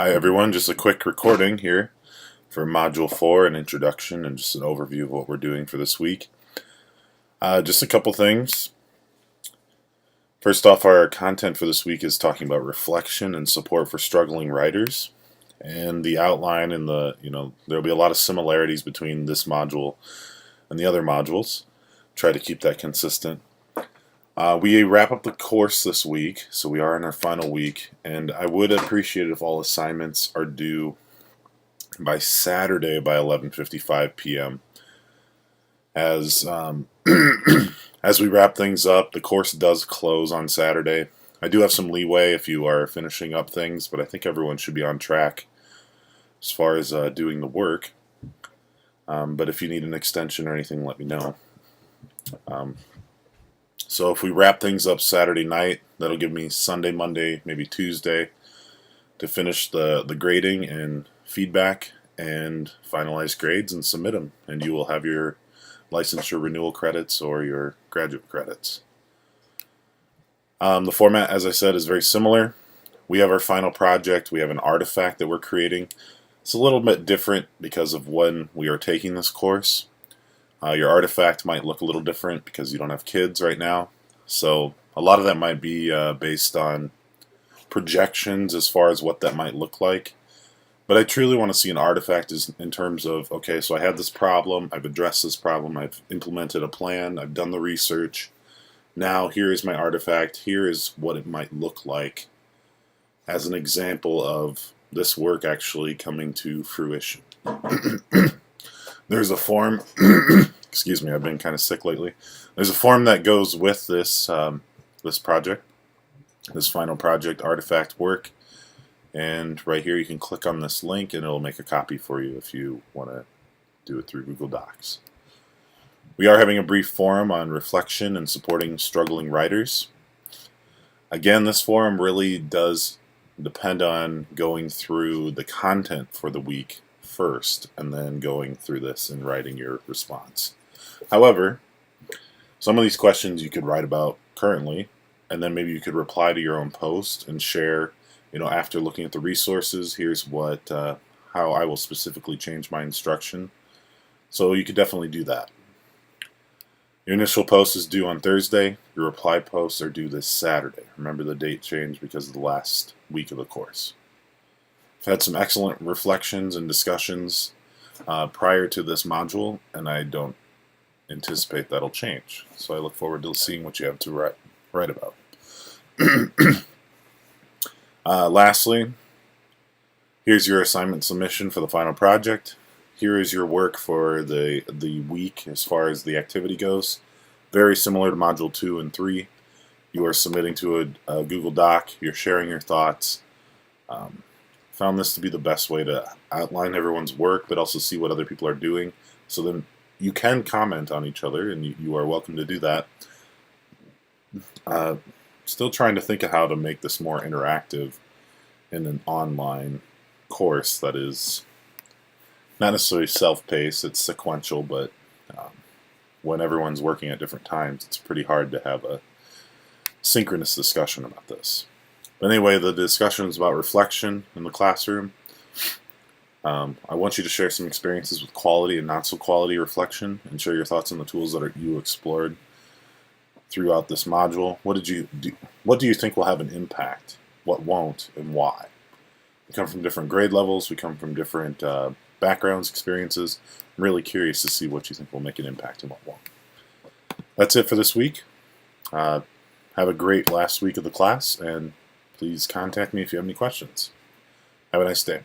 Hi everyone, just a quick recording here for Module 4, an introduction and just an overview of what we're doing for this week. Just a couple things. First off, our content for this week is talking about reflection and support for struggling writers. And the outline and there'll be a lot of similarities between this module and the other modules. Try to keep that consistent. We wrap up the course this week, so we are in our final week, and I would appreciate it if all assignments are due by Saturday by 11:55 p.m. As as we wrap things up, the course does close on Saturday. I do have some leeway if you are finishing up things, but I think everyone should be on track as far as doing the work. But if you need an extension or anything, let me know. So if we wrap things up Saturday night, that'll give me Sunday, Monday, maybe Tuesday to finish the grading and feedback and finalize grades and submit them. And you will have your licensure renewal credits or your graduate credits. The format, as I said, is very similar. We have our final project. We have an artifact that we're creating. It's a little bit different because of when we are taking this course. Your artifact might look a little different because you don't have kids right now. So a lot of that might be based on projections as far as what that might look like. But I truly want to see an artifact in terms of, okay, so I had this problem, I've addressed this problem, I've implemented a plan, I've done the research. Now here is my artifact, here is what it might look like as an example of this work actually coming to fruition. There's a form, excuse me, I've been kind of sick lately. There's a form that goes with this this project, this final project artifact work, and right here you can click on this link and it'll make a copy for you if you want to do it through Google Docs. We are having a brief forum on reflection and supporting struggling writers. Again, this forum really does depend on going through the content for the week first and then going through this and writing your response. However, some of these questions you could write about currently, and then maybe you could reply to your own post and share, after looking at the resources, here's what how I will specifically change my instruction. So you could definitely do that. Your initial post is due on Thursday. Your reply posts are due this Saturday. Remember, the date changed because of the last week of the course. I've had some excellent reflections and discussions prior to this module, and I don't anticipate that'll change. So I look forward to seeing what you have to write about. Lastly, here's your assignment submission for the final project. Here is your work for the week as far as the activity goes. Very similar to Module 2 and 3. You are submitting to a Google Doc. You're sharing your thoughts. Found this to be the best way to outline everyone's work, but also see what other people are doing. So then you can comment on each other, and you are welcome to do that. Still trying to think of how to make this more interactive in an online course that is not necessarily self-paced, it's sequential, but when everyone's working at different times, it's pretty hard to have a synchronous discussion about this. But anyway, the discussion is about reflection in the classroom. I want you to share some experiences with quality and not so quality reflection and share your thoughts on the tools that you explored throughout this module. What do you think will have an impact? What won't, and why? We come from different grade levels. We come from different backgrounds, experiences. I'm really curious to see what you think will make an impact and what won't. That's it for this week. Have a great last week of the class, and please contact me if you have any questions. Have a nice day.